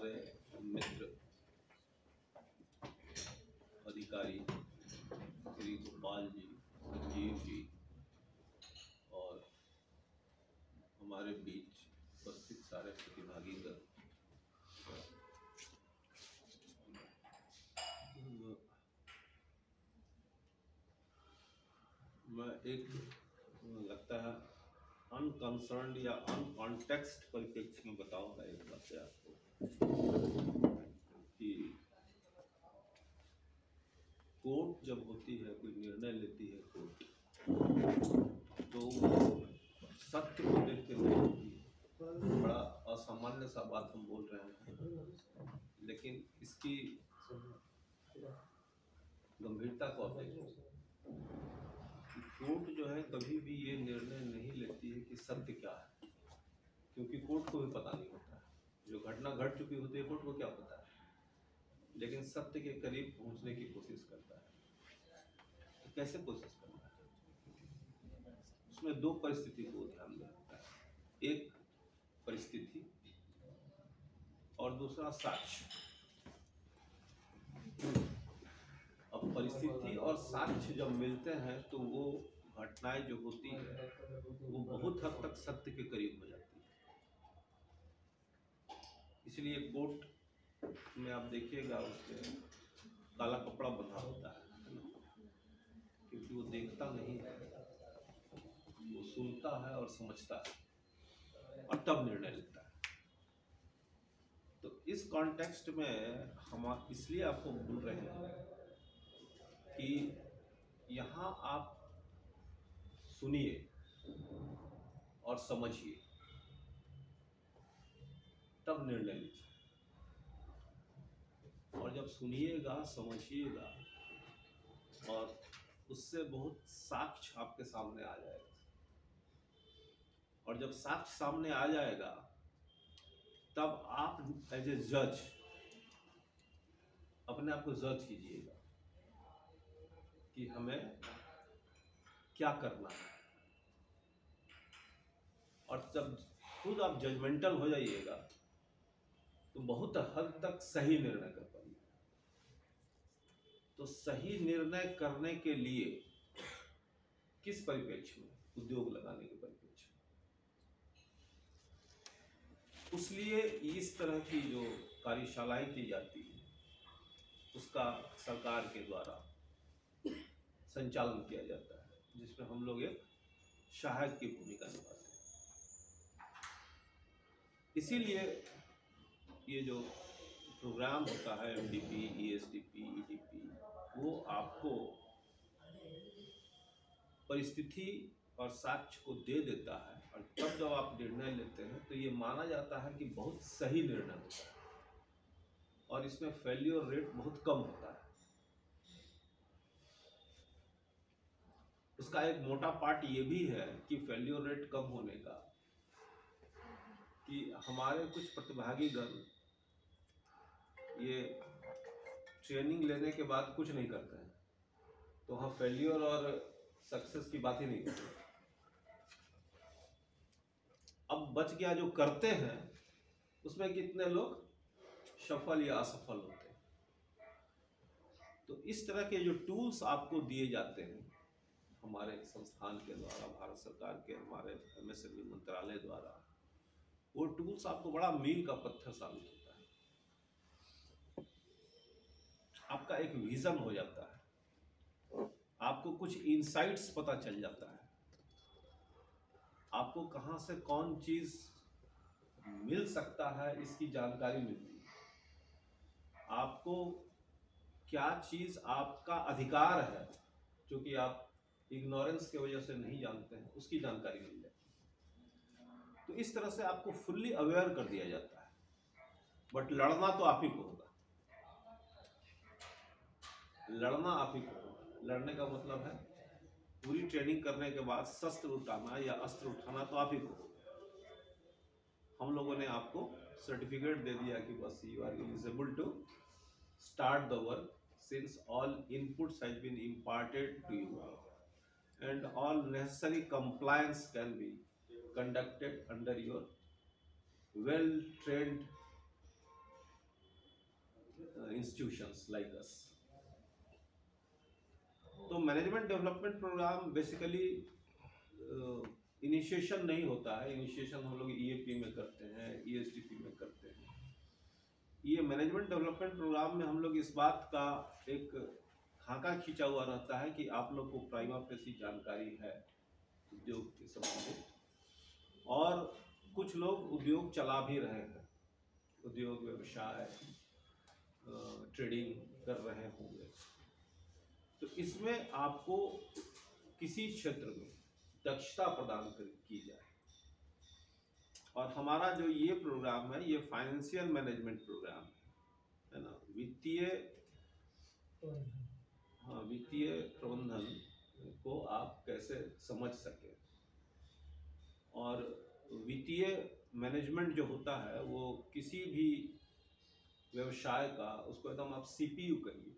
हमारे मित्र अधिकारी श्री गोपाल जी, संजीव जी और हमारे बीच उपस्थित सारे प्रतिभागीगण, मैं एक लगता है अनकंसर्न्ड या अनकॉन्टेक्स्ट परिप्रेक्ष्य में बताऊंगा एक बात आपको कि कोर्ट जब होती है, कोई निर्णय लेती है कोर्ट, तो वो सत्य को देख के नहीं होती है। बड़ा असामान्य सा बात हम बोल रहे हैं, लेकिन इसकी गंभीरता को आप देखिए। कोर्ट जो है कभी भी ये निर्णय नहीं लेती है कि सत्य क्या है, क्योंकि कोर्ट को भी पता नहीं होता है। जो घटना घट चुकी होती है कोर्ट को क्या पता है, लेकिन सत्य के करीब पहुंचने की कोशिश करता है। तो कैसे कोशिश करता है? उसमें दो परिस्थिति को ध्यान में रखता है, एक परिस्थिति और दूसरा साक्ष्य। अब परिस्थिति और साक्ष्य जब मिलते हैं तो वो घटनाएं जो होती है वो बहुत हद तक सत्य के करीब हो जाती है। इसलिए कोर्ट में आप देखिएगा उसके काला कपड़ा बंधा होता है ना, क्योंकि वो देखता नहीं है, वो सुनता है और समझता है और तब निर्णय लेता है। तो इस कॉन्टेक्स्ट में हम इसलिए आपको बोल रहे हैं कि यहाँ आप सुनिए और समझिए, तब निर्णय लीजिए। और जब सुनिएगा, समझिएगा और उससे बहुत साक्ष्य आपके सामने आ जाएगा, और जब साक्ष्य सामने आ जाएगा तब आप एज ए जज अपने आप को जज कीजिएगा कि हमें क्या करना है। और जब खुद आप जजमेंटल हो जाइएगा तो बहुत हद तक सही निर्णय कर पाइए। तो सही निर्णय करने के लिए किस परिप्रेक्ष्य में? उद्योग लगाने के परिप्रेक्ष्य में। उसलिए इस तरह की जो कार्यशालाएं की जाती है उसका सरकार के द्वारा संचालन किया जाता है, जिसमें हम लोग एक सहायक की भूमिका निभाते हैं। इसीलिए ये जो प्रोग्राम होता है एमडीपी, ईएसडीपी, ईडीपी, वो आपको परिस्थिति और साक्ष्य को दे देता है, और तब जब आप निर्णय लेते हैं तो ये माना जाता है कि बहुत सही निर्णय होता है और इसमें फेल्योर रेट बहुत कम होता है। उसका एक मोटा पार्ट ये भी है कि फेल्योर रेट कम होने का कि हमारे कुछ प्रतिभागीगण ये ट्रेनिंग लेने के बाद कुछ नहीं करते हैं, तो हम फेल्योर और सक्सेस की बात ही नहीं करते। अब बच गया जो करते हैं उसमें कितने लोग सफल या असफल होते हैं। तो इस तरह के जो टूल्स आपको दिए जाते हैं हमारे संस्थान के द्वारा, भारत सरकार के हमारे एमएसएमई मंत्रालय द्वारा, वो टूल्स आपको बड़ा मील का पत्थर साबित होता है। आपका एक विजन हो जाता है, आपको कुछ इंसाइट्स पता चल जाता है, आपको कहां से कौन चीज मिल सकता है इसकी जानकारी मिलती है, आपको क्या चीज आपका अधिकार है जो कि आप इग्नोरेंस की वजह से नहीं जानते हैं, उसकी जानकारी मिल जाती है। तो इस तरह से आपको फुल्ली अवेयर कर दिया जाता है। बट लड़ना तो आप ही को होगा, लड़ना आप ही को होगा। लड़ने का मतलब है पूरी ट्रेनिंग करने के बाद शस्त्र उठाना या अस्त्र उठाना तो आप ही को होगा। हम लोगों ने आपको सर्टिफिकेट दे दिया कि बस you are eligible to start the work since all inputs has been imparted to you and all necessary compliance can be conducted under your well trained institutions like us. तो management development program basically initiation नहीं होता है। Initiation हम लोग EAP में करते हैं, ESDP में करते हैं। ये मैनेजमेंट डेवलपमेंट प्रोग्राम में हम लोग इस बात का एक खाका खींचा हुआ रहता है कि आप लोग को प्राइमा फेसी जानकारी है उद्योग के संबंधित, और कुछ लोग उद्योग चला भी रहे हैं, उद्योग व्यवसाय ट्रेडिंग कर रहे होंगे। तो इसमें आपको किसी क्षेत्र में दक्षता प्रदान की जाए। और हमारा जो ये प्रोग्राम है ये फाइनेंशियल मैनेजमेंट प्रोग्राम है ना, वित्तीय प्रबंधन को आप कैसे समझ सके। और वित्तीय मैनेजमेंट जो होता है वो किसी भी व्यवसाय का, उसको एकदम आप CPU कहिए,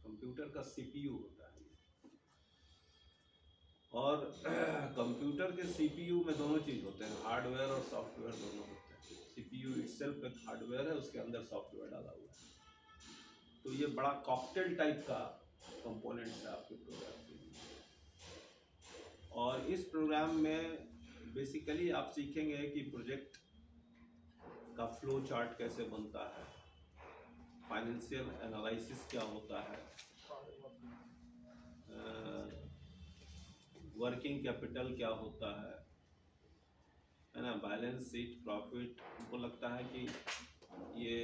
कंप्यूटर का CPU होता है। और कंप्यूटर के CPU में दोनों चीज होते हैं, हार्डवेयर और सॉफ्टवेयर दोनों होते हैं। CPU इटसेल्फ एक हार्डवेयर है, उसके अंदर सॉफ्टवेयर डाला हुआ है। तो ये बड़ा कॉकटेल टाइप का कंपोनेंट्स है आपके प्रोग्राम के लिए। और इस प्रोग्राम में बेसिकली आप सीखेंगे कि प्रोजेक्ट का फ्लो चार्ट कैसे बनता है, फाइनेंशियल एनालिसिस क्या होता है, वर्किंग कैपिटल क्या होता है ना, बैलेंस शीट, प्रॉफिट। हमको लगता है कि ये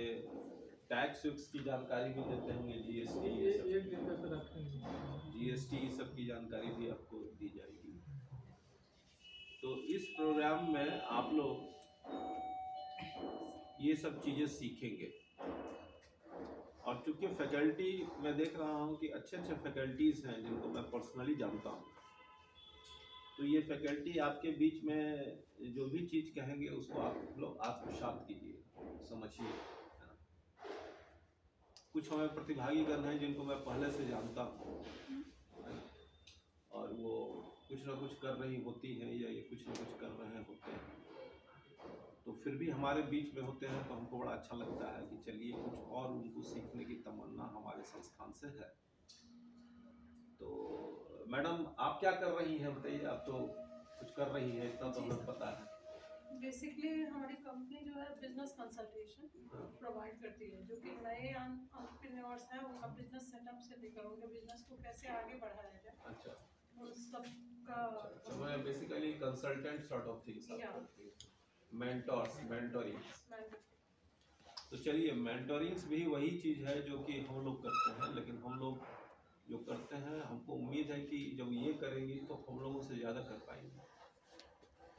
टैक्स की जानकारी भी देते होंगे, GST सब की जानकारी भी आपको दी जाएगी। तो इस प्रोग्राम में आप लोग ये सब चीज़ें सीखेंगे। और चूँकि फैकल्टी मैं देख रहा हूँ कि अच्छे अच्छे फैकल्टीज़ हैं जिनको मैं पर्सनली जानता हूँ, तो ये फैकल्टी आपके बीच में जो भी चीज़ कहेंगे उसको आप लोग आत्मसात कीजिए, समझिए। कुछ हमें प्रतिभागी करना है जिनको मैं पहले से जानता हूँ और वो कुछ ना कुछ कर रही होती हैं या ये कुछ ना कुछ कर रहे होते हैं, तो फिर भी हमारे बीच में होते हैं, तो हमको बड़ा अच्छा लगता है कि चलिए कुछ और उनको सीखने की तमन्ना हमारे संस्थान से है। तो मैडम आप क्या कर रही हैं बताइए, आप तो कुछ कर रही हैं, इतना तो हमें पता है। बेसिकली हमारी कंपनी जो है बिजनेस कंसल्टेशन प्रोवाइड करती है, जो कि नए एंटरप्रेन्योर्स हैं उनका बिजनेस सेटअप से लेकर उनके बिजनेस को कैसे आगे बढ़ाया जाए। अच्छा, उन सब का अच्छा, मैं basically consultant sort of things आप करती हैं, मेंटोर्स, मेंटोरिंग। तो चलिए, मेंटोरिंग्स भी वही चीज़ है जो कि हम लोग करते हैं, लेकिन हम लोग जो करते हैं हमको उम्मीद है कि जब ये करेंगे तो हम लोगों से ज़्यादा कर पाएंगे।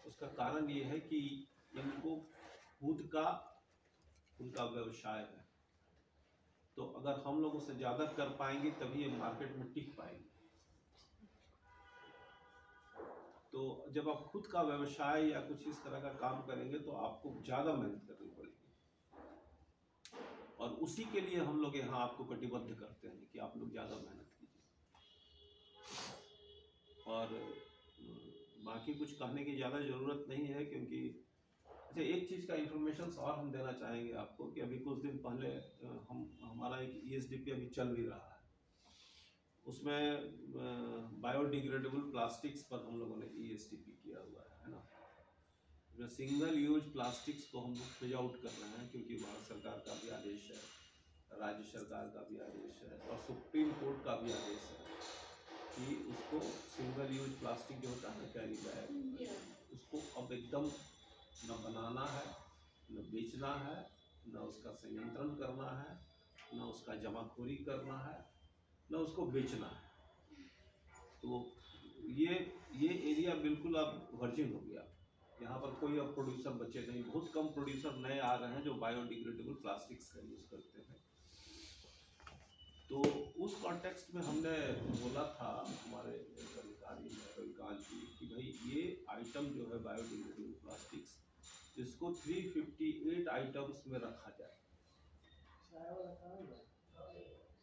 उसका कारण ये है कि इनको खुद का उनका व्यवसाय है, तो अगर हम लोगों से ज़्यादा कर पाएंगे तभी ये मार्केट में टिक पाएंगे। तो जब आप खुद का व्यवसाय या कुछ इस तरह का काम करेंगे तो आपको ज़्यादा मेहनत करनी पड़ेगी, और उसी के लिए हम लोग यहाँ आपको कटिबद्ध करते हैं कि आप लोग ज़्यादा मेहनत कीजिए। और बाकी कुछ कहने की ज़्यादा ज़रूरत नहीं है, क्योंकि अच्छा एक चीज़ का इन्फॉर्मेशन और हम देना चाहेंगे आपको कि अभी कुछ दिन पहले हमारा एक ESDP अभी चल भी रहा है, उसमें बायोडिग्रेडेबल प्लास्टिक्स पर हम लोगों ने ESDP किया हुआ है ना। सिंगल यूज प्लास्टिक्स को हम लोग फेज आउट कर रहे हैं, क्योंकि भारत सरकार का भी आदेश है, राज्य सरकार का भी आदेश है और सुप्रीम कोर्ट का भी आदेश है कि उसको सिंगल यूज प्लास्टिक जो होता है ना, कैरी बैग, उसको अब एकदम न बनाना है, न बेचना है, न उसका संयंत्रण करना है, न उसका जमाखोरी करना है, न उसको बेचना है। तो ये एरिया बिल्कुल अब वर्जिन हो गया। यहाँ पर कोई अब प्रोड्यूसर बचे नहीं, बहुत कम प्रोड्यूसर नए आ रहे हैं जो बायोडिग्रेडेबल प्लास्टिक्स का यूज़ करते हैं। तो उस कॉन्टेक्स्ट में हमने बोला था हमारे अधिकारी रविकांत जी कि भाई ये आइटम जो है बायोडिग्रेडेबल प्लास्टिक्स, इसको 358 आइटम्स में रखा जाए,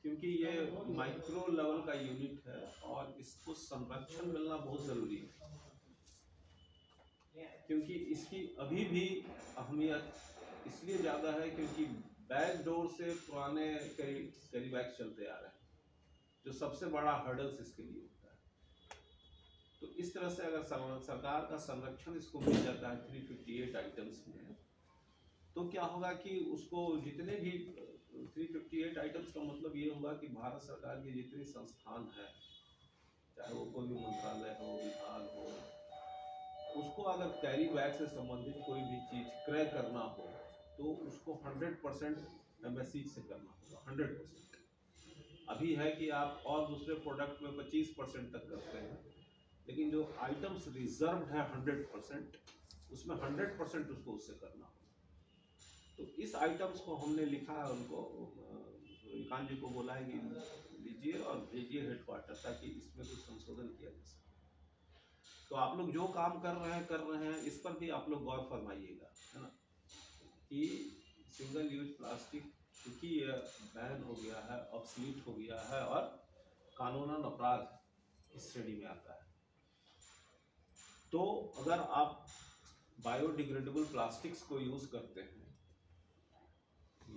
क्योंकि ये माइक्रो लेवल का यूनिट है और इसको संरक्षण मिलना बहुत ज़रूरी है, क्योंकि इसकी अभी भी अहमियत इसलिए ज़्यादा है क्योंकि बैक डोर से पुराने कैरी बैग्स चलते आ रहे हैं, जो सबसे बड़ा हर्डल्स इसके लिए होता है। तो इस तरह से अगर सरकार का संरक्षण इसको मिल जाता है 358 आइटम्स में, तो क्या होगा कि उसको जितने भी 358 आइटम्स का मतलब ये होगा कि भारत सरकार के जितने संस्थान हैं, चाहे वो कोई भी मंत्रालय हो, विभाग हो, उसको अगर कैरी बैग से संबंधित कोई भी चीज क्रय करना हो तो उसको 100% MSC से करना होगा, 100%। अभी है कि आप और दूसरे प्रोडक्ट में 25% तक करते हैं, लेकिन जो आइटम्स रिजर्व्ड है 100%, उसमें 100% उसको उससे करना होगा। तो इस आइटम्स को हमने लिखा है, उनको विकांत जी को बोला है कि लीजिए और भेजिए हेडक्वार्टर, ताकि इसमें कुछ संशोधन किया जा सके। तो आप लोग जो काम कर रहे हैं इस पर भी आप लोग गौर फरमाइएगा, है ना, कि सिंगल यूज प्लास्टिक क्योंकि ये बैन हो गया है, ऑब्सलीट हो गया है और कानूनन अपराध इस श्रेणी में आता है। तो अगर आप बायोडिग्रेडेबल प्लास्टिक्स को यूज करते हैं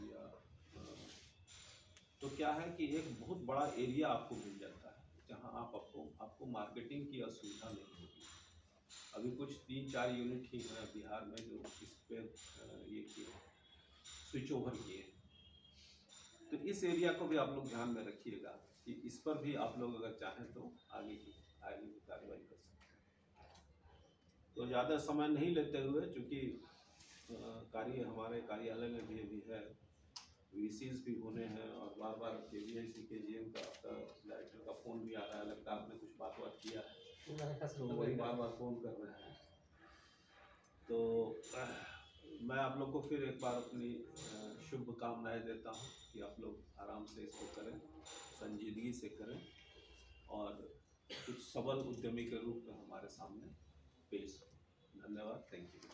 या तो क्या है कि एक बहुत बड़ा एरिया आपको मिल जाता है जहां आपको मार्केटिंग की असुविधा नहीं होगी। अभी कुछ 3-4 यूनिट ही हैं बिहार में जो इस पे ये किए स्विच ओवर किए। तो इस एरिया को भी आप लोग ध्यान में रखिएगा कि इस पर भी आप लोग अगर चाहें तो आगे की कार्रवाई कर सकते हैं। तो ज़्यादा समय नहीं लेते हुए, चूँकि हमारे कार्यालय में भी अभी है, VCs भी होने हैं और बार बार KVIC KGM का डायरेक्टर का फ़ोन भी आ रहा है, लगता है आपने कुछ बात किया है तो वही बार फ़ोन कर रहे हैं। तो मैं आप लोग को फिर एक बार अपनी शुभकामनाएं देता हूं कि आप लोग आराम से इसको करें, संजीदगी से करें और कुछ सबल उद्यमी के रूप में हमारे सामने पेश हो। धन्यवाद, थैंक यू।